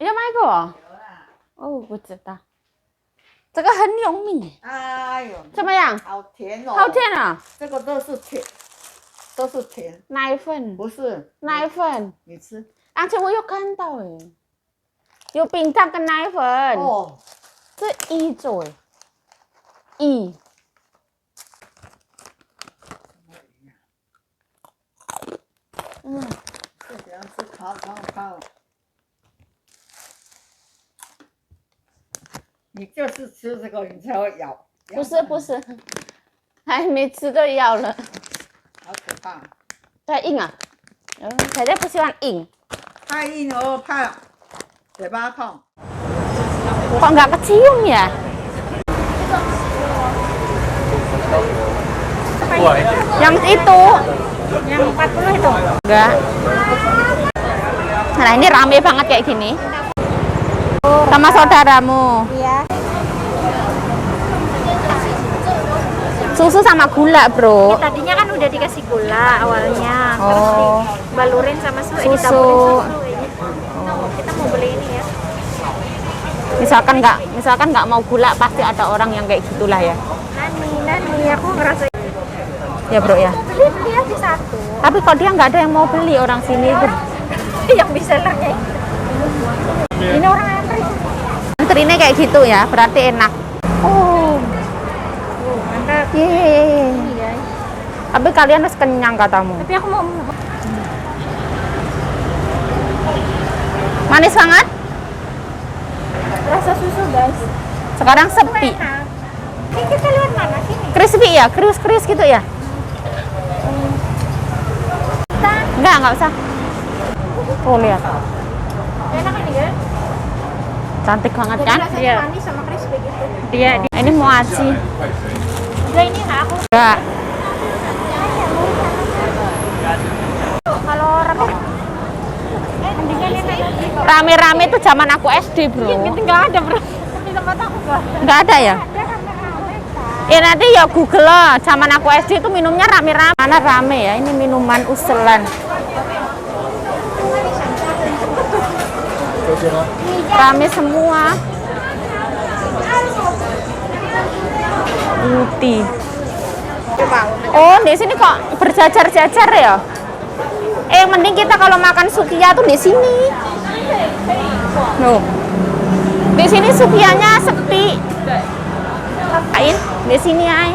有买过？哦，不知道。这个很有名。哎呦，怎么样？好甜哦！好甜啊！这个都是甜，都是甜。奶粉？不是奶粉。你吃。而且我有看到哎，有冰糖跟奶粉。哦，这一种哎，一。是怎样吃烤。你就是吃这个，你才会咬。不是，还没吃就咬了。好可怕！太硬啊！姐姐不喜欢硬。太硬了，怕嘴巴痛。Kok nggak kecium ya? Yang itu. Yang 40 itu? Enggak. Nah ini rame banget kayak gini. Sama saudaramu. Iya. Susu sama gula, bro. Ya, tadinya kan udah dikasih gula awalnya, terus dibalurin sama susu, ditaburin susu. Kita mau beli ini ya. Misalkan nggak mau gula, pasti ada orang yang kayak gitulah ya. Nani, aku ngerasa. Ya bro ya. Beli aja satu. Tapi kalau dia nggak ada yang mau beli orang sini, yang bisa kayak ini orang antri. Antrinya kayak gitu ya, berarti enak. Oh, mantap. Iya. Tapi kalian harus kenyang katamu. Tapi aku mau. Manis banget. Rasa susu guys. Sekarang sepi. Ini kita lihat mana sini? Crispy ya, krius gitu ya. Enggak usah. Oh lihat. Enak ini ya? Cantik banget Jadi kan? rasanya manis sama crispy gitu. Iya. Ini moaci. Udah ini nggak aku? Enggak. Kalau Rame-rame tuh zaman aku SD, bro. nggak ada bro. Di tempat aku Nggak ada ya? Ya nanti ya Google lah. Zaman aku SD itu minumnya rame-rame. Mana rame ya? Ini minuman uselan. Rame semua. Putih. Oh, di sini kok berjajar-jajar ya? Mending kita kalau makan sukiya tuh di sini. Loh. Di sini sukiyanya sepi. Ain, di sini aja.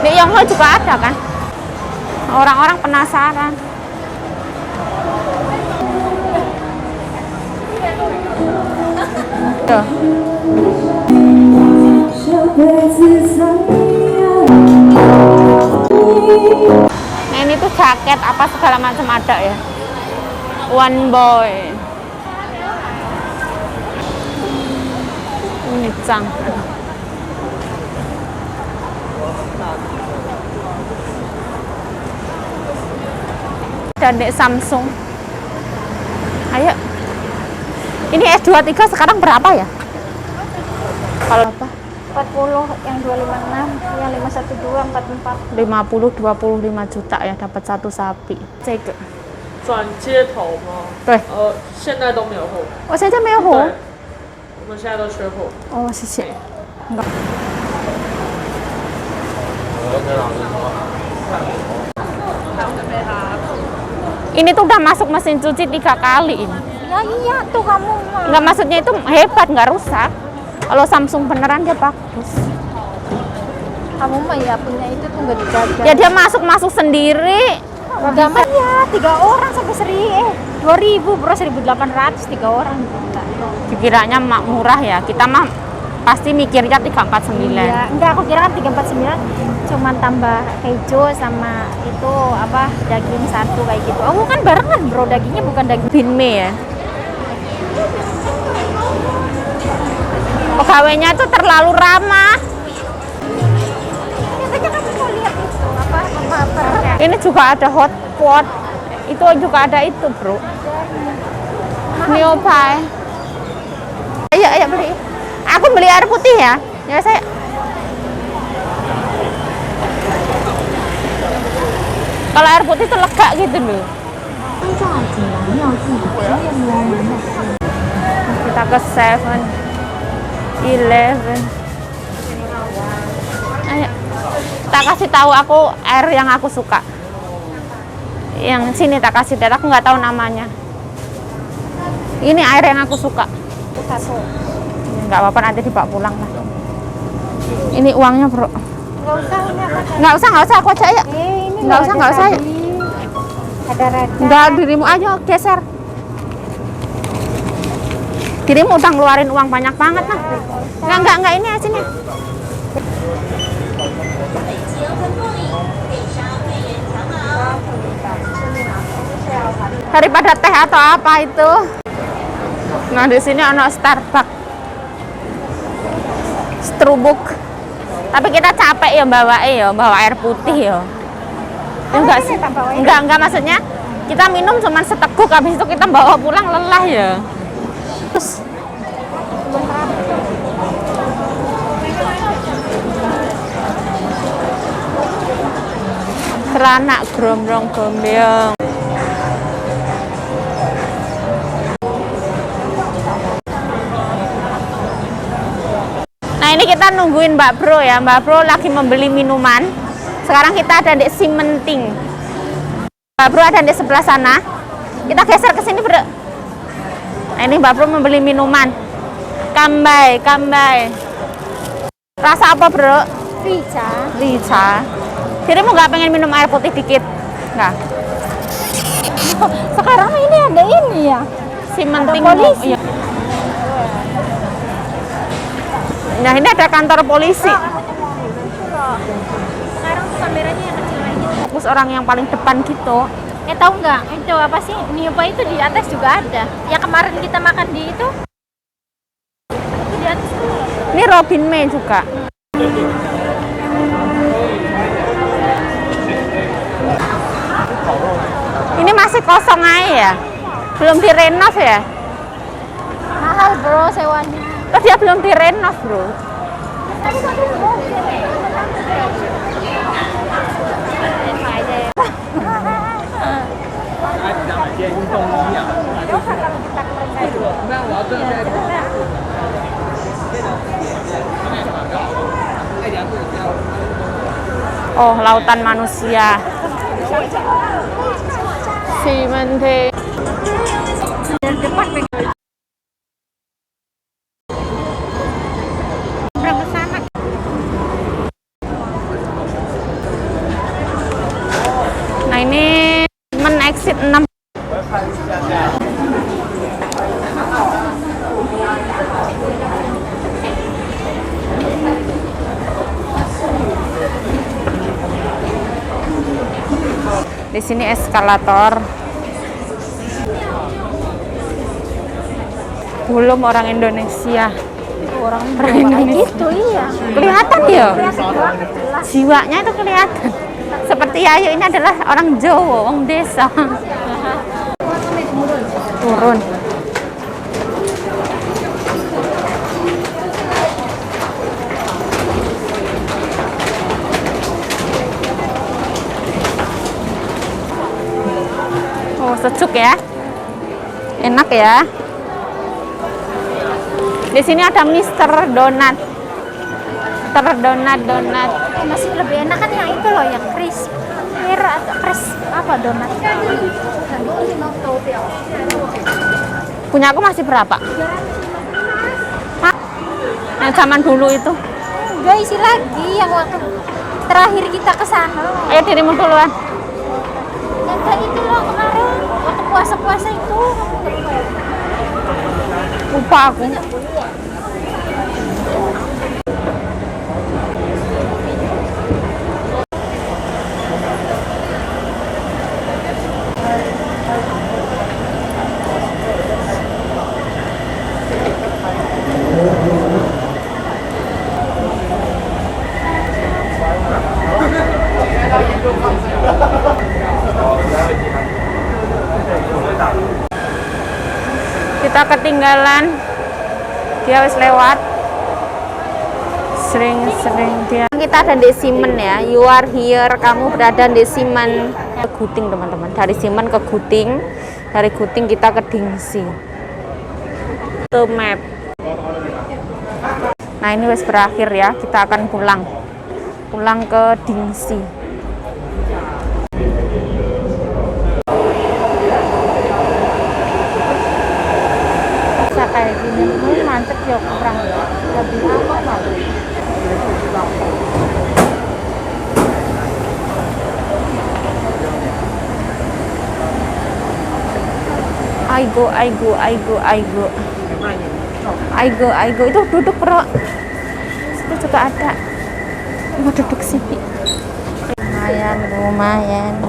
Di Yonghua juga ada kan? Orang-orang penasaran. Tuh. Nah ini tuh jaket apa segala macam ada ya. One boy. Ini cang. Dan dek Samsung. Ayo. Ini S23 sekarang berapa ya? Kalau apa? 40, yang 256, yang 512, 44. 50 25 juta ya dapat satu sapi. Cek. 转接头吗？对。现在都没有货。我现在没有货。对，我们现在都缺货。哦，谢谢。Ini tuh udah masuk mesin cuci 3 kali ini. Ya iya tuh kamu mah. Nggak, maksudnya itu hebat, nggak rusak. Kalau Samsung beneran dia bagus. Kamu mah ya punya itu tuh nggak dijaga. Ya dia masuk sendiri. Udah mah ya 3 orang sampai 2.000 bro, 1.800 3 orang. Dikiranya murah ya. Kita mah pasti mikirnya 349. Iya, enggak, aku kira kan 349 cuman tambah keju sama itu apa daging satu kayak gitu. Oh kan barengan bro, dagingnya bukan daging binme ya. Pegawainya tuh terlalu ramah. Biasanya kamu mau lihat itu apa Ini juga ada hot pot. Itu juga ada itu bro. Neopai. Ayo beli. Aku beli air putih ya. Ya saya. Kalau air putih tuh lega gitu loh. Kita ke 7-Eleven. Ayo. Tak kasih tahu aku air yang aku suka. Yang sini tak kasih lihat, aku nggak tahu namanya. Ini air yang aku suka. Satu. Nggak apa-apa, nanti dibawa pulang lah. Ini uangnya, bro. Nggak usah, ini apa? Nggak usah, aku aja ya. Ini Nggak usah, nggak usah. tadi. Ada rada. Nggak, dirimu aja geser. Dirimu udah ngeluarin uang banyak banget nah. Nggak, ini aja nih. Daripada teh atau apa itu. Nah, di sini ada Starbucks. Strubuk. Tapi kita capek ya bawa air putih ya. Enggak sih. Enggak maksudnya kita minum cuman seteguk, habis itu kita bawa pulang lelah ya. Terus keranak grombrong-gombeong. Nah, ini kita nungguin Mbak Bro ya. Mbak Bro lagi membeli minuman. Sekarang kita ada di Simenting. Mbak Bro ada di sebelah sana. Kita geser ke sini, Bro. Nah, ini Mbak Bro membeli minuman. Kambai. Rasa apa, Bro? Rica. Dirimu nggak pengen minum air putih dikit? Nggak? Sekarang ini ada ini ya. Simenting. Ada polisi. Iya. Nah, ini ada kantor polisi. Sekarang tuh kameranya yang kecil lagi. Fokus orang yang paling depan gitu. Tahu nggak? Itu apa sih? Nyoba itu di atas juga ada. Ya kemarin kita makan di itu di atas. Ini Robin May juga. Ini masih kosong aja ya? Belum direnov ya? Mahal bro sewanya. Oh, dia belum direnov, Bro. Oh, lautan manusia. Simenting. Nah, ini exit 6. Di sini eskalator. Belum orang Indonesia. Orang Indonesia. itu iya. Kelihatan ya? Jiwanya itu kelihatan. Seperti Ayu ini adalah orang Jawa, orang desa. Turun. Oh, sejuk ya. Enak ya. Di sini ada Mister Donat. Donat. Masih lebih enak kan yang itu loh, yang crisp. Crisp apa donat? Punya aku masih berapa? Hah? Yang zaman dulu itu. Enggak, isi lagi yang waktu terakhir kita ke sana. Ayo dirimu duluan. Yang kayak itu loh kemarin waktu puasa-puasa itu. Lupa aku. Kita ketinggalan, dia harus lewat. Sering dia. Kita ada di Simen ya. You are here. Kamu berada di Simen ke Guting, teman-teman. Dari Simen ke Guting, dari Guting kita ke Dingsi. The map. Nah ini wes berakhir ya, kita akan pulang ke Dingxi. Bisa kayak gini, mantep ya orang. Lebih apa malu? Aigo itu duduk bro. Itu juga ada. Mau duduk sini. Lumayan.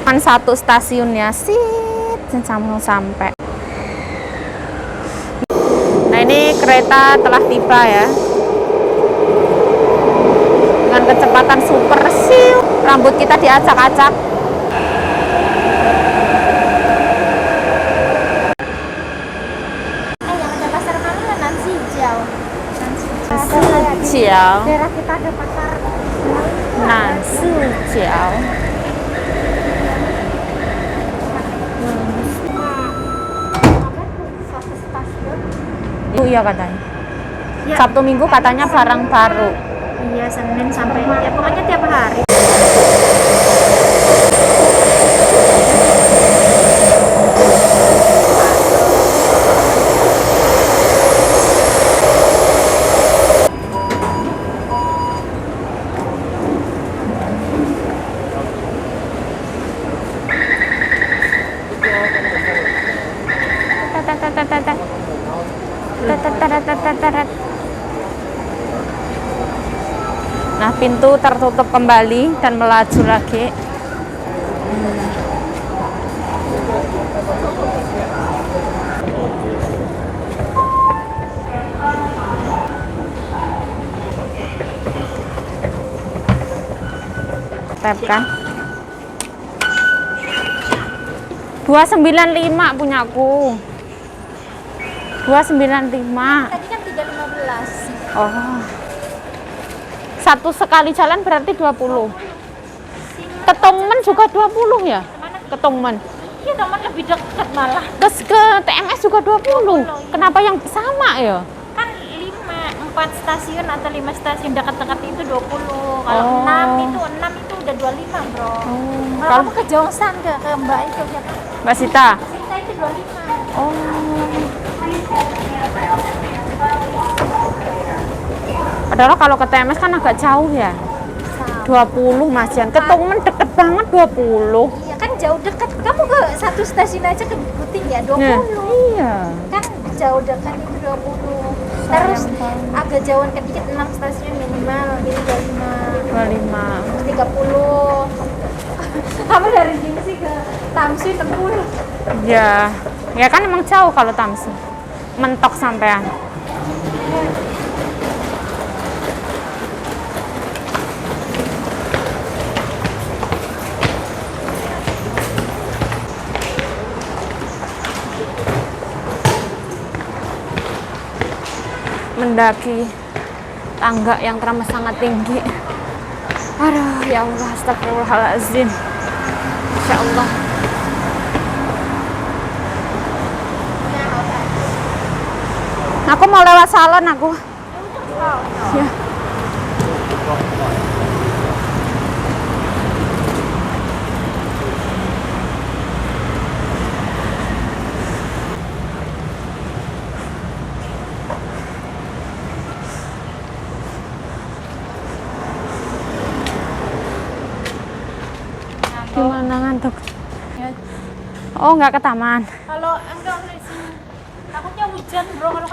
Cuman satu stasiun ya, sampai. Nah ini kereta telah tiba ya, dengan kecepatan super siu. Rambut kita diacak-acak. Yang ada pasar mana? Nanxijiao. Jiao, Daerah kita ada pasar. Nanxijiao. Satu stasiun. Oh iya katanya. Ya, Sabtu Minggu katanya barang baru. iya, Senin sampai ya pokoknya tiap hari. Nah, pintu tertutup kembali dan melaju lagi. Tap kan? 295 punyaku. 295. Tadi kan 315. Oh. Satu sekali jalan berarti 20. Ketongmen juga 20 ya? Ketongmen. Iya, teman lebih dekat malah. Ke TMS juga 20. Kenapa yang sama ya? Kan 4 stasiun atau 5 stasiun dekat-dekat itu 20. Kalau Oh. 6 itu udah 25, Bro. Kalau Kalau kamu ke Jongsan ke Mbak itu siapa? Mbak Sita. Kita itu 25. Oh. Padahal kalau ke TMS kan agak jauh ya. 20 Mas Jan. Ketongmen deket banget 20. Iya kan jauh dekat. Kamu ke satu stasiun aja ke Buting ya 20. Nah, iya. Kan jauh dekat itu 20. Terus agak jauhan sedikit 6 stasiun minimal. Ini 25. 25. 30. Kamu dari Dingxi ke Tamsi 60. Ya. Ya kan emang jauh kalau Tamsi. Mentok sampean. Mendaki tangga yang teramat sangat tinggi. Aduh, ya Allah, astagfirullahaladzim. Insya Allah. Aku mau lewat salon aku. Ya. Gimana ngantuk? Oh, nggak ke taman. Kalau enggak di sini. Takutnya hujan, Bro. Kalau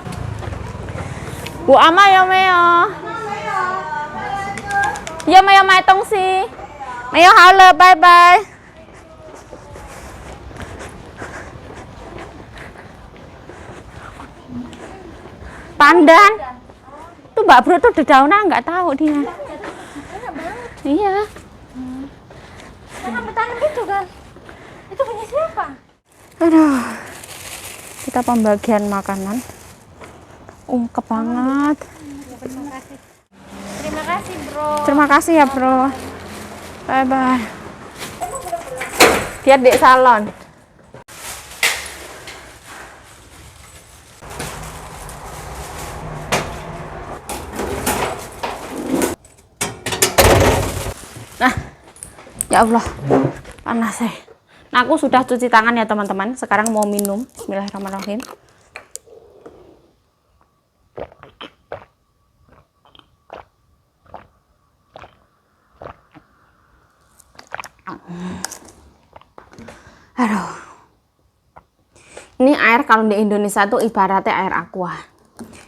Bu Ama ya meo. Ya meo mai tong si. Ayo halo, bye bye. Pandan. Tuh Mbak Bro tuh dedaunan nggak tahu dia. Iya. Karena bertanam itu kan. Itu punya siapa? Aduh. Kita pembagian makanan. Ungkep banget. Terima kasih, Bro. Terima kasih ya, Bro. Bye bye. Dia di salon. Nah, ya Allah, panas ya. Nah, aku sudah cuci tangan ya teman-teman. Sekarang mau minum. Bismillahirrahmanirrahim. Aduh. Ini air kalau di Indonesia tuh ibaratnya air aqua.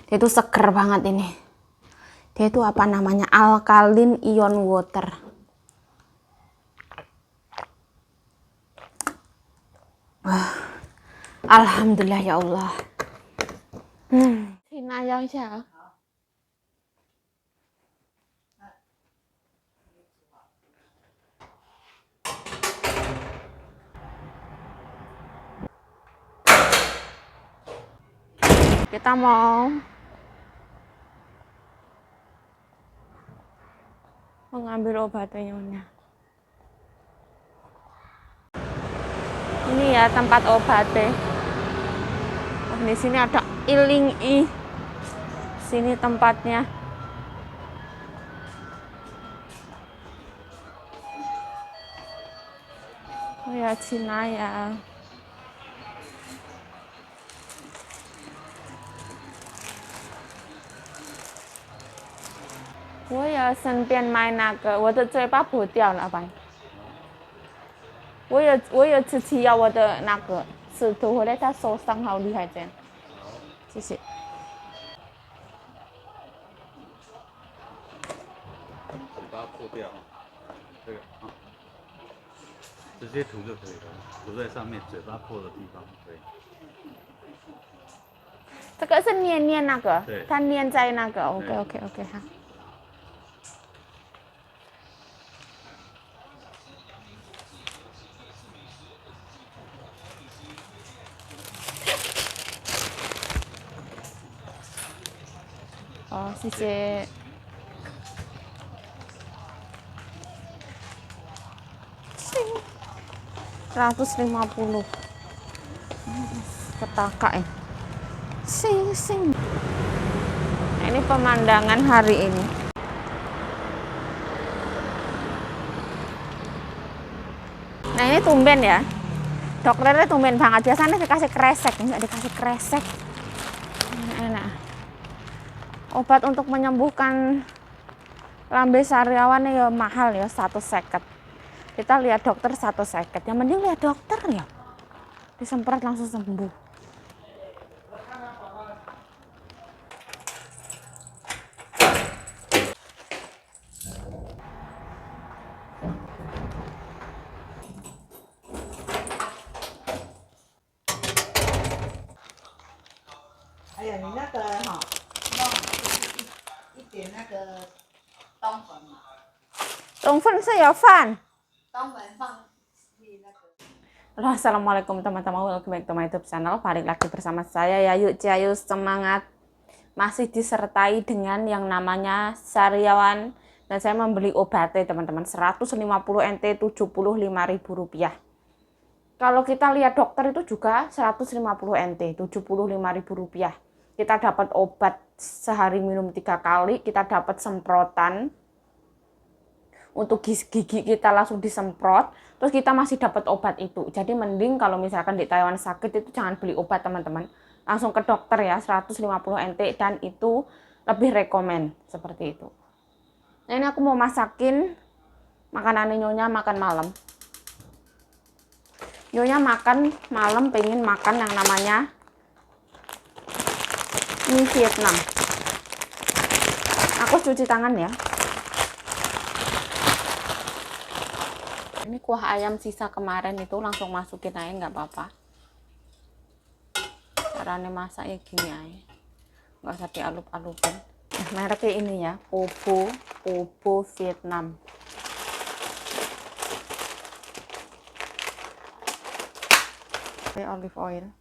Dia itu seger banget ini. Dia itu apa namanya? Alkaline ion water. Wah. Alhamdulillah ya Allah. Sinayang siya. Kita mau mengambil obatnya Nyonya. Ini ya tempat obatnya. Oh, di sini ada iling i. Sini tempatnya. Oh ya Cina ya.我也顺便买那个，我的嘴巴破掉了吧？我有吃吃药，我的那个舌头回来它受伤好厉害这样。谢谢。嘴巴破掉，这个啊，直接涂就可以了，涂在上面嘴巴破的地方，对。这个是粘那个，对它粘在那个，OK 对 OK OK 哈。哦，谢谢。150 petaka ya. Sing. Nah, ini pemandangan hari ini. Nah ini tumben ya. Dokternya tumben banget. Biasanya dikasih kresek, nggak dikasih kresek. Enak. Obat untuk menyembuhkan lambe sariawan ya mahal ya, 150. Kita lihat dokter 150. Yang mending lihat dokter ya. Disemprot langsung sembuh.哎呀，你那个哈，弄一点那个冬粉嘛，冬粉是有饭。冬粉放进那个。Halo, assalamualaikum teman-teman, welcome back to my YouTube channel. Balik lagi bersama saya Yayu Ciayu, semangat. Masih disertai dengan yang namanya sariawan. Dan saya membeli obatnya teman-teman, 150 NT, Rp75.000. Kalau kita lihat dokter itu juga 150 NT, Rp75.000. Kita dapat obat sehari minum 3 kali, kita dapat semprotan. Untuk gigi kita langsung disemprot, terus kita masih dapat obat itu. Jadi mending kalau misalkan di Taiwan sakit itu jangan beli obat teman-teman, langsung ke dokter ya, 150 NT, dan itu lebih rekomen seperti itu. Nah ini aku mau masakin makanan Nyonya makan malam. Nyonya makan malam pengen makan yang namanya mie Vietnam. Aku cuci tangan ya. Ini kuah ayam sisa kemarin itu langsung masukin aja nggak apa-apa. Caranya masaknya gini aja, nggak usah dialup-alupin. Mereknya ini ya, Popo Vietnam. Pakai olive oil.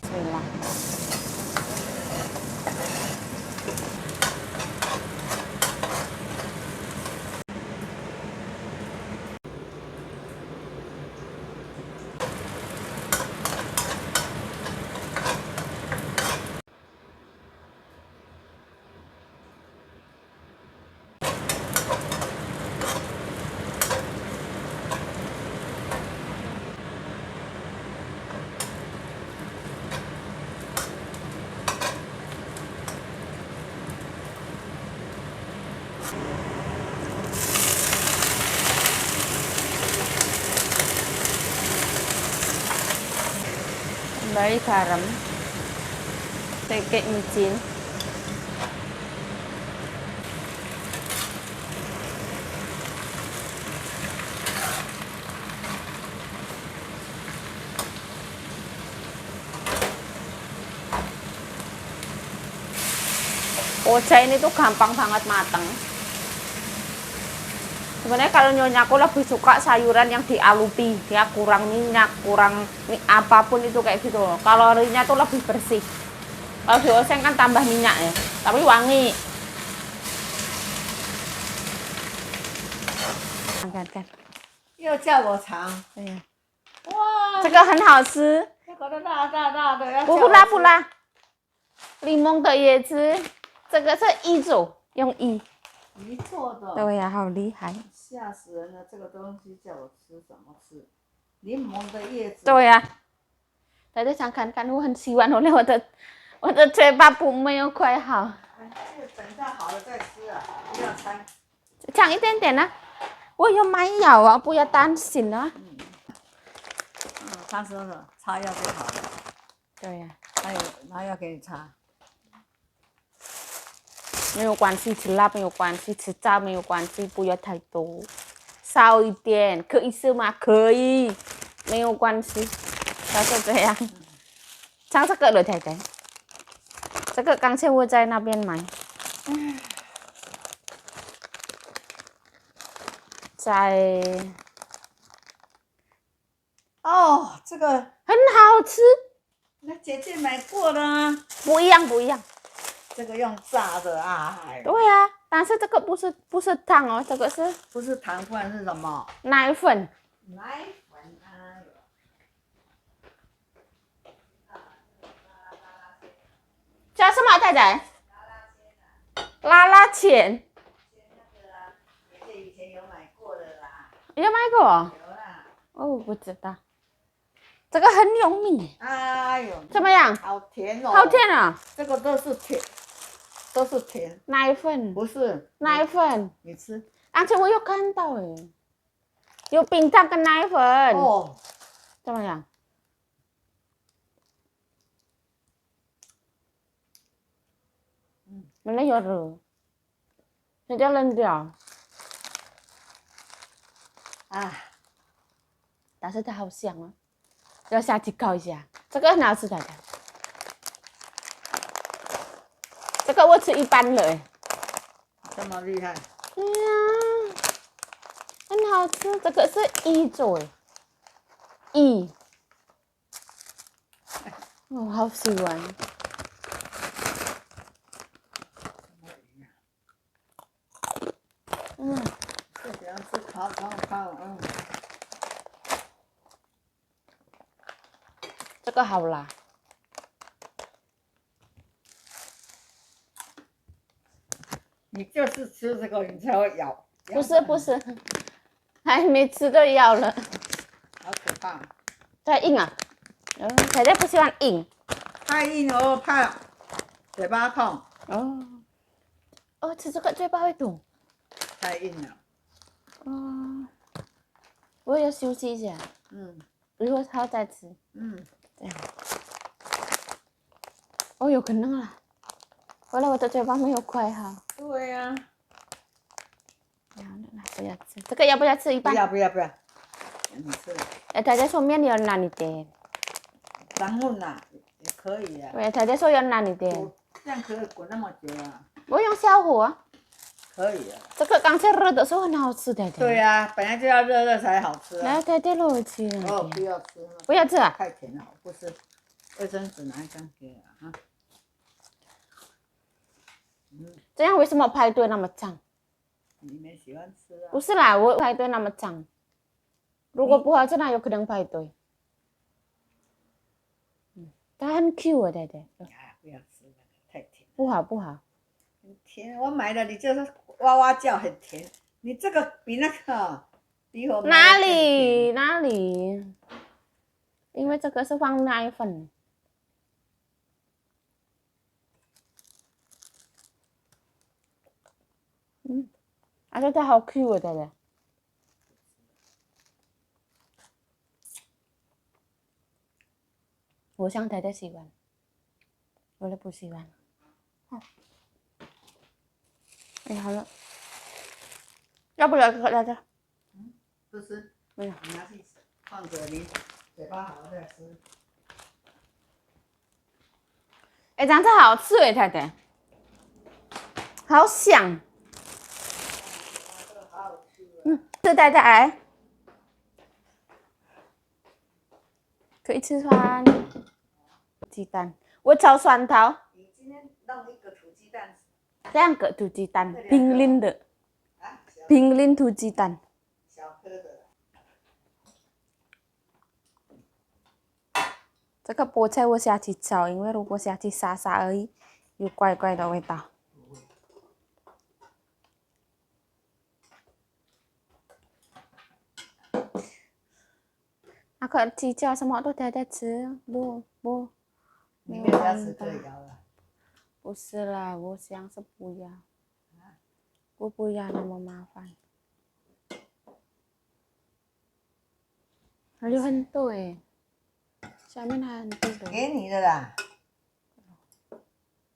Bismillah. Tambah garam, sedikit micin, Ocha ini tuh gampang banget mateng. Sebenarnya kalau nyonya aku lebih suka sayuran yang dialupi, dia kurang minyak, kurang apapun itu kayak gitu loh. Kalorinya tuh lebih bersih. Kalau dioseng kan tambah minyak ya, tapi wangi. Kan. 又叫我尝，对呀，哇，这个很好吃，这个都大的，要叫不我吃辣不辣。柠檬的也吃，这个是一种用一。一做的，对呀，好厉害。吓死人了！这个东西叫我吃怎么吃？柠檬的叶子，对呀，大家想看看，我很喜欢我的嘴巴不没有快好，哎这个等一下好了再吃啊，不要掺。讲一点点啊。我有买药啊，不要担心啊。他说了，擦药就好了，对呀，还有拿药给你擦。没有关系，吃辣没有关系，吃炸没有关系，不要太多，少一点可以吃吗？可以，没有关系，就是这样。像这个了，太太，这个刚才我在那边买，在哦，这个很好吃，那姐姐买过了啊，不一样不一样。这个用炸的啊，哎对呀、但是这个不是汤哦，这个是不是糖分是什么？奶粉。奶粉啊。叫什么太太？拉拉钱，姐姐以前有买过的啦，有买过？有啦。哦，不知道。这个很有名，哎呦，怎么样？好甜哦！好甜啊！这个都是甜，都是甜，奶粉，不是奶粉。你吃而且我有看到诶，有冰糖跟奶粉。哦，怎么样？没那有热，人家扔掉。啊，但是它好香啊，要下去烤一下。这个很好吃的，这个我吃一半了诶。这么厉害，对呀，很好吃。这个是一种一，我好喜欢。最喜欢吃烤，这个好辣。你就是吃这个你才会咬，不是不是，还没吃就要了，好可怕，太硬啊！彩彩不喜欢硬。太硬了，怕嘴巴痛，哦，哦，吃这个嘴巴会痛。太硬了。哦，我也要休息一下，一会儿还要再吃。这样。哦，有可能啦。后来我的嘴巴没有快好。对呀、然后呢，不要吃这个，要不要吃一半？不要，你吃。大家说面要难一点。三混呐也可以啊。对，大家说要难一点。这样可以滚那么久啊？我用小火啊。可以啊。这个刚才热的时候很好吃，太太。对呀、本来就要热热才好吃啊。来，太太肉吃哦，不要吃。不要吃啊！太甜了，不吃。卫生纸拿一张给我哈。这样为什么排队那么长？你们喜欢吃啊？不是啦，我排队那么长。如果不好吃，那有可能排队。它很 Q 啊，太太。不要吃那个，太甜。不好不好。很甜，我买的你就是哇哇叫，很甜。你这个比那个比我哪里哪里？因为这个是放奶粉。而且它好 Q 啊，太太。我想太太喜欢，我都不喜欢。哎，好了，要不要来着？不吃，没有。你拿去放着，你嘴巴好再吃。哎，这样子好吃哎，太太，好香。吃太太，可以吃饭。鸡蛋，我炒蒜头。你今天弄一个土鸡蛋。两个土鸡蛋，平林的，啊，平林土鸡蛋。小颗的。这个菠菜我下去炒，因为如果下去杀杀而已，有怪怪的味道。那个鸡脚什么都太太吃，不，你没有要吃可以要了。不是啦，我想是不要，我不要那么麻烦。还有很多哎，下面还很多的。给你的啦，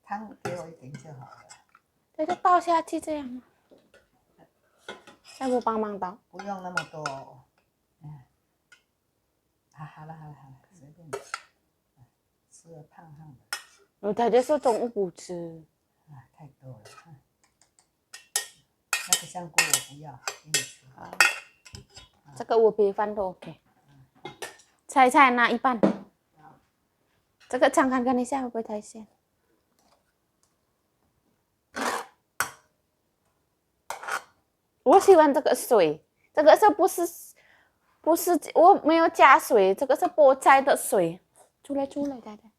汤给我一点就好了。这就倒下去这样吗？要不帮忙倒？不用那么多哦。好了，随便吃。吃了胖胖的。我太太说中午不吃。太多了。那个香菇我不要，给你吃。这个我配饭都 OK。菜拿一半。这个尝看看一下会不会太咸。我喜欢这个水，这个是不是我没有加水，这个是菠菜的水。出来，太太。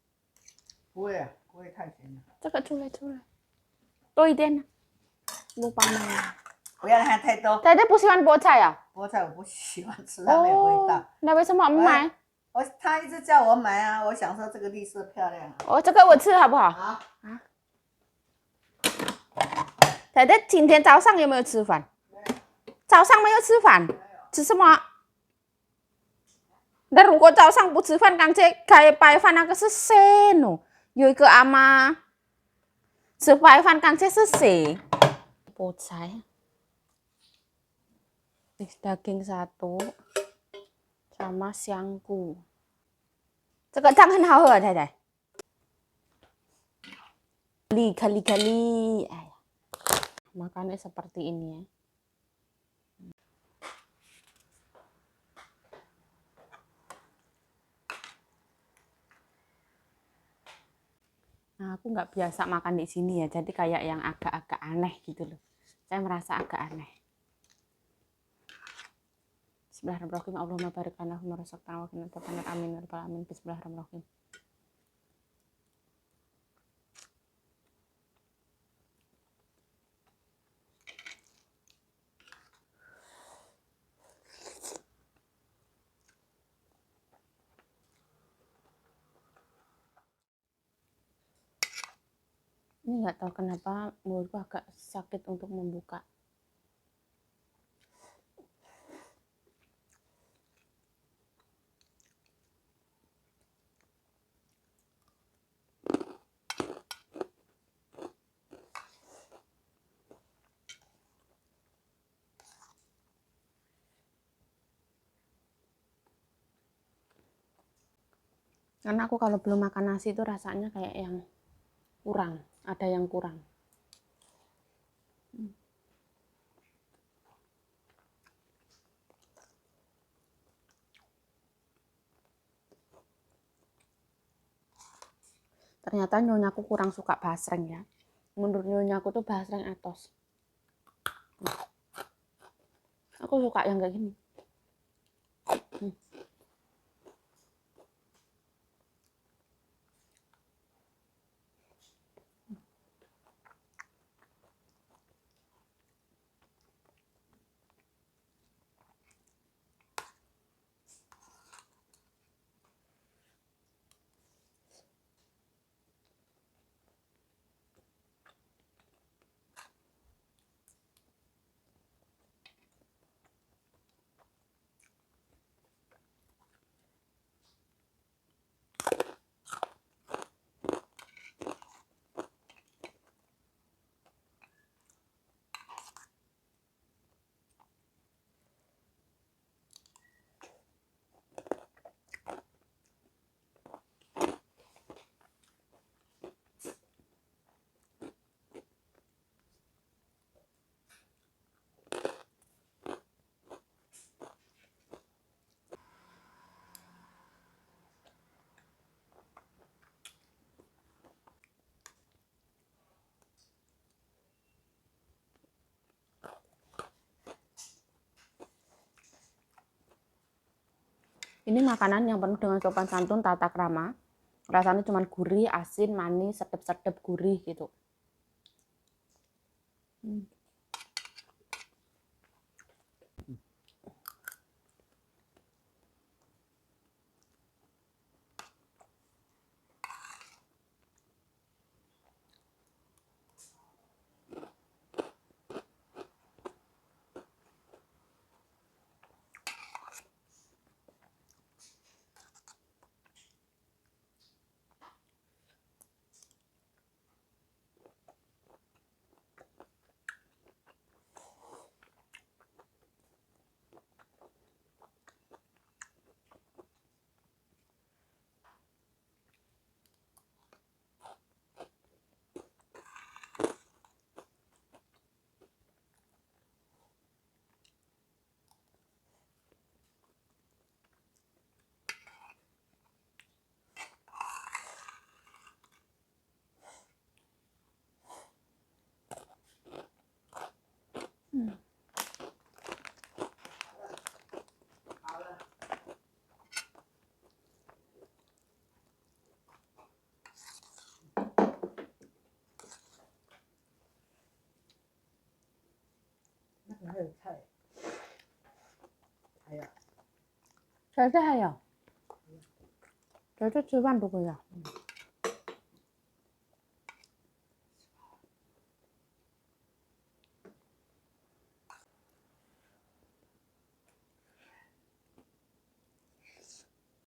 不会啊，不会太咸了。这个出来，多一点呢。我帮忙。不要让它太多。太太不喜欢菠菜啊？菠菜我不喜欢吃，它没有味道。那为什么不买？他一直叫我买啊，我想说这个绿色漂亮啊。这个我吃好不好？好。太太今天早上有没有吃饭？早上没有吃饭，吃什么？那如果早上不吃饭，刚才开白饭那个是谁呢？有一个阿妈吃白饭，刚才是谁？菠菜，daging 1 sama 香菇，这个汤很好喝，太太。Kali, eh, makannya seperti ini ya. Nah, aku nggak biasa makan di sini ya, jadi kayak yang agak-agak aneh gitu loh. Saya merasa agak aneh. Bismillahirrahmanirrahim. Allahumma barik lana fima razaqtana wa qina adzabannar. Amin ya rabbal alamin. Bismillahirrahmanirrahim. Ini nggak tahu kenapa mulutku agak sakit untuk membuka. Karena aku kalau belum makan nasi itu rasanya kayak yang kurang, ada yang kurang. Ternyata nyonyaku kurang suka basreng ya. Menurut nyonyaku tuh basreng atos. Aku suka yang kayak gini. Ini makanan yang penuh dengan sopan santun, tata krama. Rasanya cuma gurih, asin, manis, sedep-sedep, gurih gitu. 절대 해요. 절대 주반 누구야?